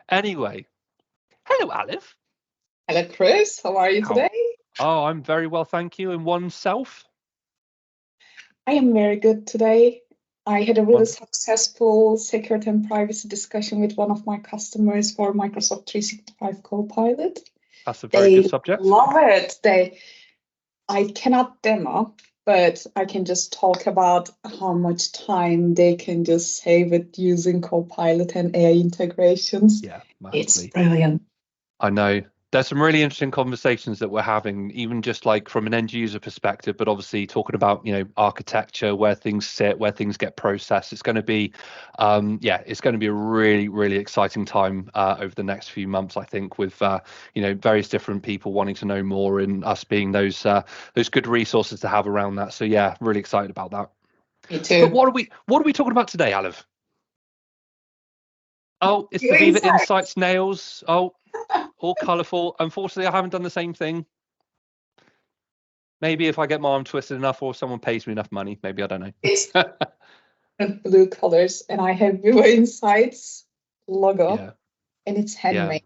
Anyway, hello, Alif. Hello, Chris. How are you How? today? Oh, I'm very well, thank you. And oneself? I am very good today. I had a really One. successful security and privacy discussion with one of my customers for Microsoft 365 Copilot. That's a very good They subject. love it. I cannot demo, but I can just talk about how much time they can just save it using Copilot and AI integrations. Yeah, It's massively. brilliant. I know. There's some really interesting conversations that we're having, even just like from an end user perspective, but obviously talking about, architecture, where things sit, where things get processed. It's going to be, it's going to be a really, really exciting time over the next few months, I think, with, various different people wanting to know more and us being those good resources to have around that. So yeah, really excited about that. Me But too. what are we talking about today, Aleph? Oh, it's the Viva Viva Insights. Insights nails. Oh, all colourful. Unfortunately, I haven't done the same thing. Maybe if I get my arm twisted enough or someone pays me enough money, maybe, I don't It's know. blue colors, and I have Viva Insights logo, Yeah, and it's yeah, handmade.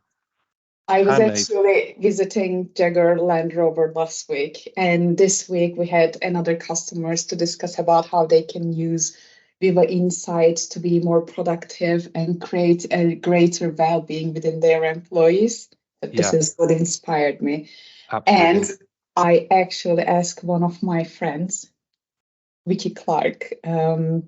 I was handmade. actually visiting Jaguar Land Rover last week, and this week we had another customers to discuss about how they can use Viva Insights to be more productive and create a greater well-being within their employees. But this Yeah, is what inspired me. And absolutely. I actually asked one of my friends, Vicky Clark. I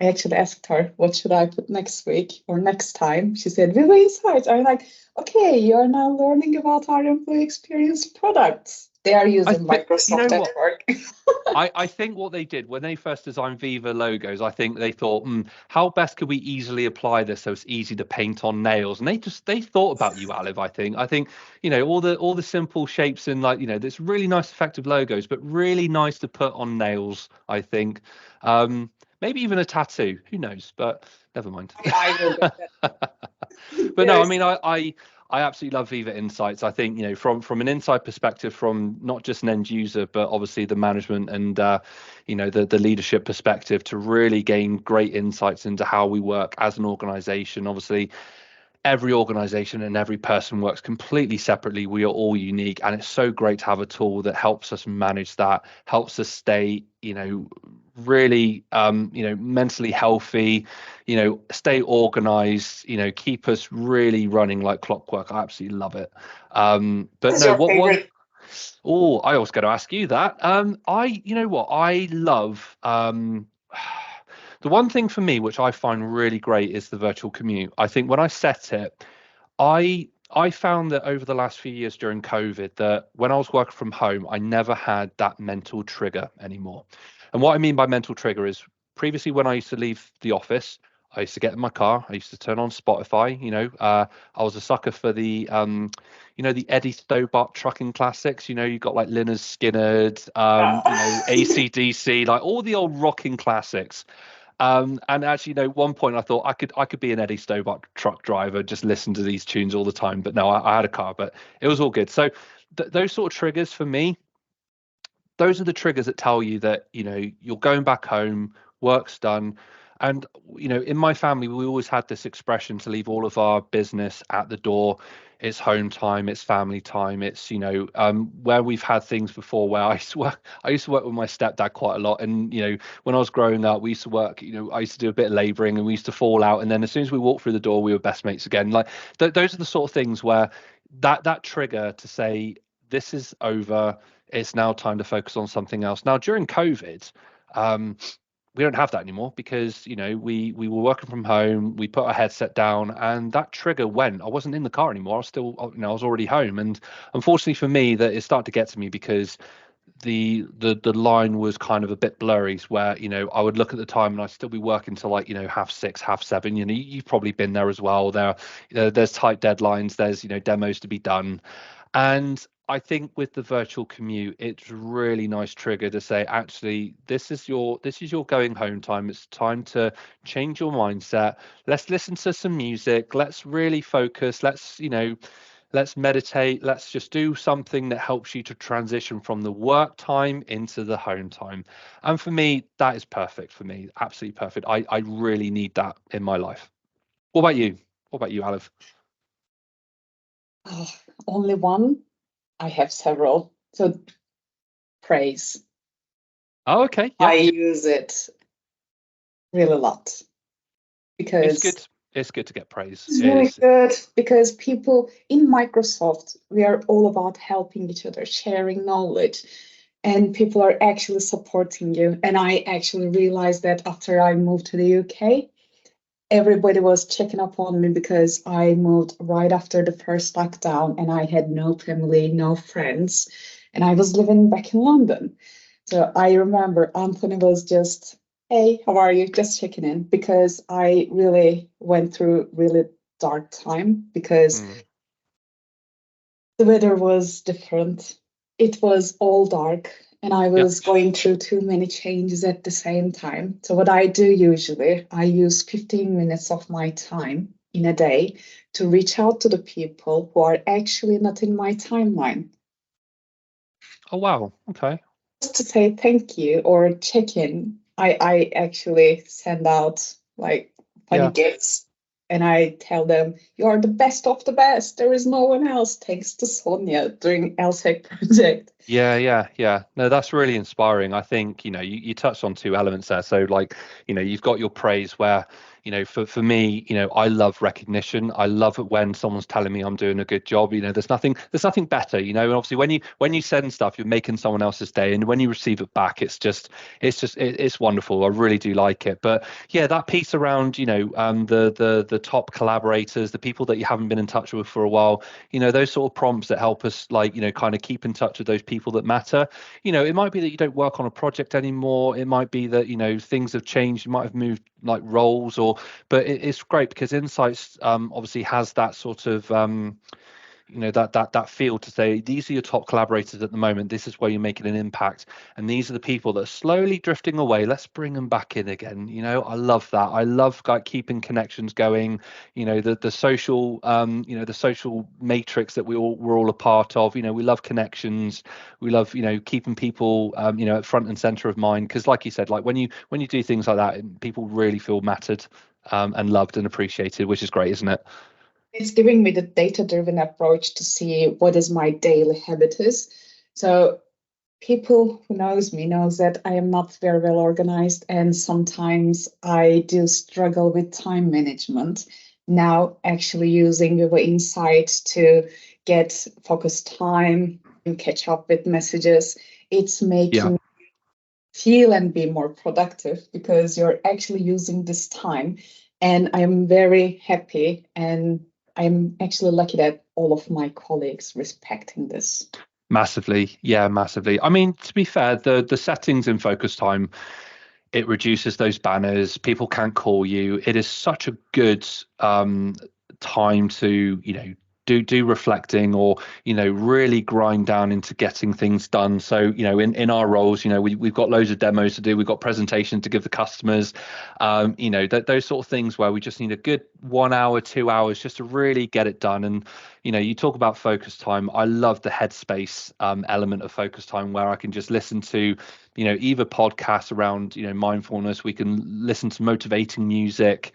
actually asked her, what should I put next week or next time? She said, Viva Insights. I'm like, okay, you are now learning about our employee experience products. They are I using think, you Microsoft know at what? work. I think what they did when they first designed Viva logos, I think they thought, how best could we easily apply this so it's easy to paint on nails? And they thought about you, Aliv. I think all the simple shapes and like this really nice effective logos, but really nice to put on nails. I think maybe even a tattoo. Who knows? But never mind. I will get that. But no, I There's mean, I absolutely love Viva Insights. I think from an inside perspective, from not just an end user, but obviously the management and the leadership perspective, to really gain great insights into how we work as an organization. Obviously, every organization and every person works completely separately. We are all unique, and it's so great to have a tool that helps us manage that, helps us stay really mentally healthy, stay organized, keep us really running like clockwork. I absolutely love it. But no, your what one favorite. oh, I was going to ask you that. You know what I love. The one thing for me, which I find really great, is the virtual commute. I think when I set it, I found that over the last few years during COVID, that when I was working from home, I never had that mental trigger anymore. And what I mean by mental trigger is previously when I used to leave the office, I used to get in my car, I used to turn on Spotify. I was a sucker for the Eddie Stobart trucking classics. You got like Lynyrd Skynyrd, AC/DC, like all the old rocking classics. And actually, one point I thought I could be an Eddie Stobart truck driver, just listen to these tunes all the time. But no, I had a car, but it was all good. So those sort of triggers for me, those are the triggers that tell you that you're going back home, work's done. And in my family we always had this expression to leave all of our business at the door. It's home time, it's family time. It's where we've had things before where I used to work with my stepdad quite a lot. And when I was growing up, we used to work, I used to do a bit of laboring, and we used to fall out, and then as soon as we walked through the door we were best mates again. Like those are the sort of things where that trigger to say this is over, it's now time to focus on something else. Now, during COVID, um, we don't have that anymore because we were working from home. We put our headset down, and that trigger went. I wasn't in the car anymore. I was still, I was already home. And unfortunately for me, that it started to get to me because the line was kind of a bit blurry. Where I would look at the time and I'd still be working till like 6:30, 7:30. You've probably been there as well. There's tight deadlines. There's demos to be done. And I think with the virtual commute, it's a really nice trigger to say, actually, this is your going home time. It's time to change your mindset. Let's listen to some music. Let's really focus. Let's meditate. Let's just do something that helps you to transition from the work time into the home time. And for me, that is perfect for me. Absolutely perfect. I really need that in my life. What about you? What about you, Alice? Oh, only one? I have several. So praise. Oh, okay. I Yep. use it really a lot It's because good. It's good to get praise. it's It really is. good because people in Microsoft, we are all about helping each other, sharing knowledge, and people are actually supporting you. And I actually realized that after I moved to the UK, everybody was checking up on me because I moved right after the first lockdown and I had no family, no friends, and I was living back in London. So I remember Anthony was just, hey, how are you? Just checking in because I really went through really dark time because Mm, the weather was different. It was all dark, and I yeah. was going through too many changes at the same time. So, what I do usually, I use 15 minutes of my time in a day to reach out to the people who are actually not in my timeline, Oh, wow. Okay. just to say thank you or check in. I actually send out like funny Yeah. gifts and I tell them, you are the best of the best. There is no one else, thanks to Sonia during LSEC project. Yeah. No, that's really inspiring. I think, you touched on two elements there. So like, you've got your praise where, for me, I love recognition. I love it when someone's telling me I'm doing a good job. There's nothing better, and obviously when you send stuff, you're making someone else's day. And when you receive it back, it's wonderful. I really do like it. But yeah, that piece around, the top collaborators, the people that you haven't been in touch with for a while, those sort of prompts that help us like, kind of keep in touch with those people that matter. It might be that you don't work on a project anymore. It might be that, things have changed. You might have moved like roles but it's great because Insights obviously has that sort of that feel to say these are your top collaborators at the moment, this is where you're making an impact, and these are the people that are slowly drifting away, let's bring them back in again. I love that. I love like keeping connections going, the social the social matrix that we're all a part of. We love connections. We love keeping people at front and center of mind, because like you said, like when you do things like that, people really feel mattered and loved and appreciated, which is great, isn't it? It's giving me the data-driven approach to see what is my daily habit is. So people who knows me knows that I am not very well organized and sometimes I do struggle with time management. Now actually using Viva Insights to get focused time and catch up with messages, it's Yeah. making me feel and be more productive because you're actually using this time. And I'm very happy and I'm actually lucky that all of my colleagues respecting this. Massively, yeah, massively. I mean, to be fair, the settings in focus time, it reduces those banners. People can't call you. It is such a good time to do reflecting, or really grind down into getting things done. So in our roles, we've got loads of demos to do, we've got presentations to give the customers, those sort of things where we just need a good 1 hour, 2 hours just to really get it done. And you talk about focus time. I love the headspace element of focus time, where I can just listen to either podcasts around mindfulness. We can listen to motivating music,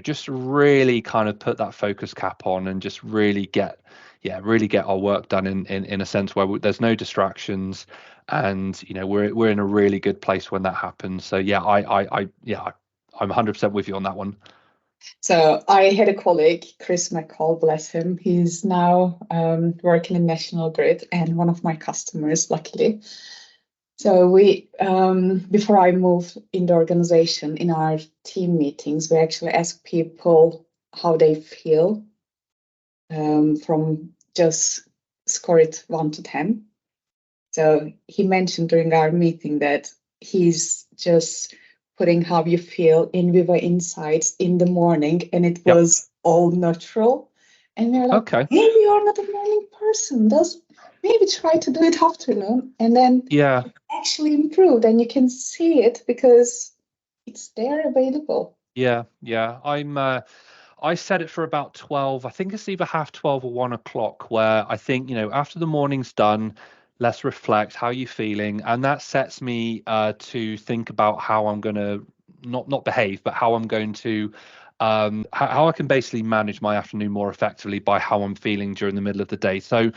just really kind of put that focus cap on and just really get our work done in a sense where there's no distractions, and we're in a really good place when that happens. So yeah, I'm 100% with you on that one. So I had a colleague, Chris McCall, bless him. He's now working in National Grid and one of my customers, luckily. So we, before I moved in the organization, in our team meetings, we actually ask people how they feel from just score it 1 to 10. So he mentioned during our meeting that he's just putting how you feel in Viva Insights in the morning, and it Yep. was all natural. And we're like, Okay. maybe you're not a morning person. Does maybe try to do it afternoon, and then Yeah. actually improved, and you can see it because it's there available. Yeah. I set it for about 12. I think it's either half 12 or 1 o'clock, where I think, after the morning's done, let's reflect. How are you feeling? And that sets me to think about how I'm going to not behave, but how I'm going to how I can basically manage my afternoon more effectively by how I'm feeling during the middle of the day. So,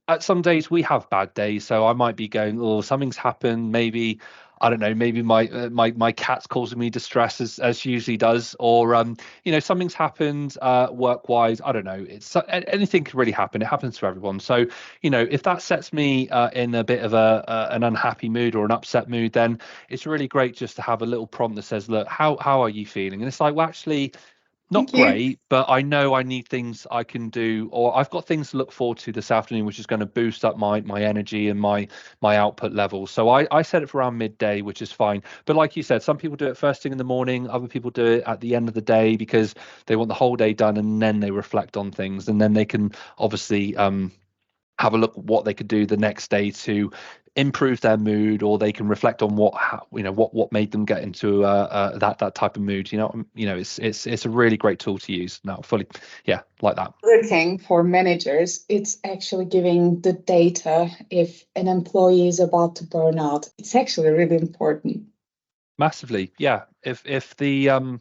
at some days we have bad days. So I might be going, oh, something's happened. Maybe, I don't know, maybe my cat's causing me distress as she usually does, or something's happened work wise. I don't know. Anything can really happen. It happens to everyone. So, if that sets me in a bit of an unhappy mood or an upset mood, then it's really great just to have a little prompt that says, look, how are you feeling? And it's like, well, actually, not Thank you. great, but I know I need things I can do, or I've got things to look forward to this afternoon, which is going to boost up my energy and my output level. So I set it for around midday, which is fine. But like you said, some people do it first thing in the morning, other people do it at the end of the day because they want the whole day done, and then they reflect on things, and then they can obviously have a look at what they could do the next day to improve their mood, or they can reflect on what made them get into that type of mood. It's a really great tool to use now. Fully, yeah, like that. Other thing for managers, it's actually giving the data if an employee is about to burn out. It's actually really important. Massively, yeah. If the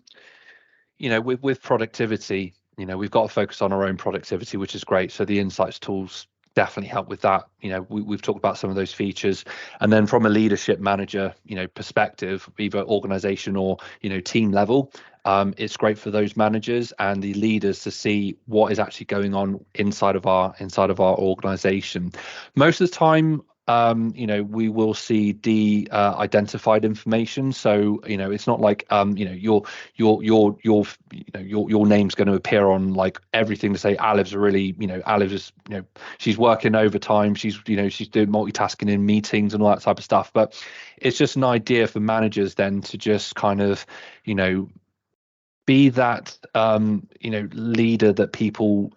with productivity, we've got to focus on our own productivity, which is great. So the insights tools definitely help with that. We've talked about some of those features, and then from a leadership manager perspective, either organization or team level, it's great for those managers and the leaders to see what is actually going on inside of our organization. Most of the time, we will see de-identified information. So it's not like your name's going to appear on like everything to say Aliv's Aliv is she's working overtime, she's doing multitasking in meetings and all that type of stuff. But it's just an idea for managers then to just kind of be that leader that people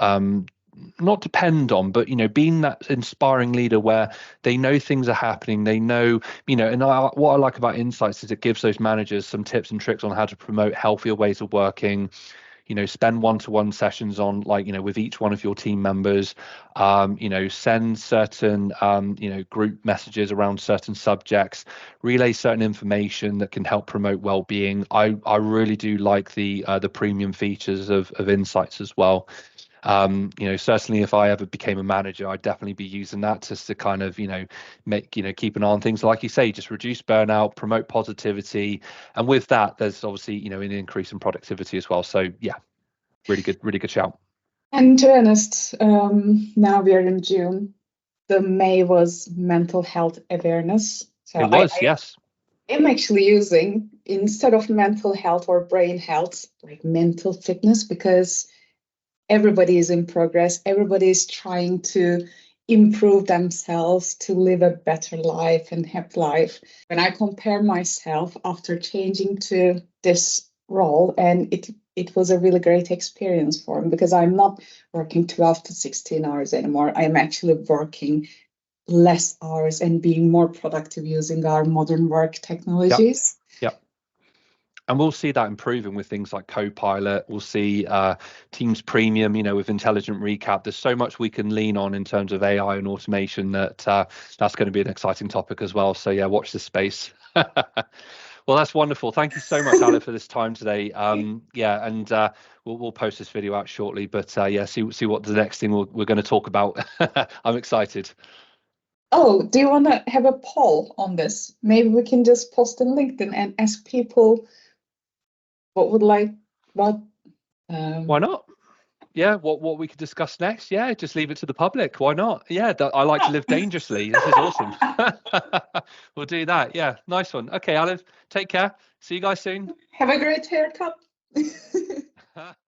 not depend on, but being that inspiring leader where they know things are happening, they know, and what I like about Insights is it gives those managers some tips and tricks on how to promote healthier ways of working. Spend one-to-one sessions on with each one of your team members. Send certain group messages around certain subjects, relay certain information that can help promote well-being. I really do like the premium features of Insights as well. Certainly if I ever became a manager, I'd definitely be using that just to kind of make keep an eye on things, like you say, just reduce burnout, promote positivity, and with that there's obviously an increase in productivity as well. So yeah, really good shout. And to be honest, now we are in June. The May was mental health awareness. So It was, yes. I'm actually using, instead of mental health or brain health, like mental fitness, because everybody is in progress. Everybody is trying to improve themselves to live a better life and happy life. When I compare myself after changing to this role, and it was a really great experience for me, because I'm not working 12 to 16 hours anymore. I'm actually working less hours and being more productive using our modern work technologies. Yep. And we'll see that improving with things like Copilot. We'll see Teams Premium, with Intelligent Recap. There's so much we can lean on in terms of AI and automation that's going to be an exciting topic as well. So yeah, watch this space. Well, that's wonderful. Thank you so much, Aliv, for this time today. And we'll post this video out shortly. But see what the next thing we're going to talk about. I'm excited. Oh, do you want to have a poll on this? Maybe we can just post on LinkedIn and ask people what. Why not? Yeah, what we could discuss next. Yeah, just leave it to the public. Why not? Yeah, I like to live dangerously. This is awesome. We'll do that. Yeah, nice one. Okay, Aliv, take care. See you guys soon. Have a great haircut.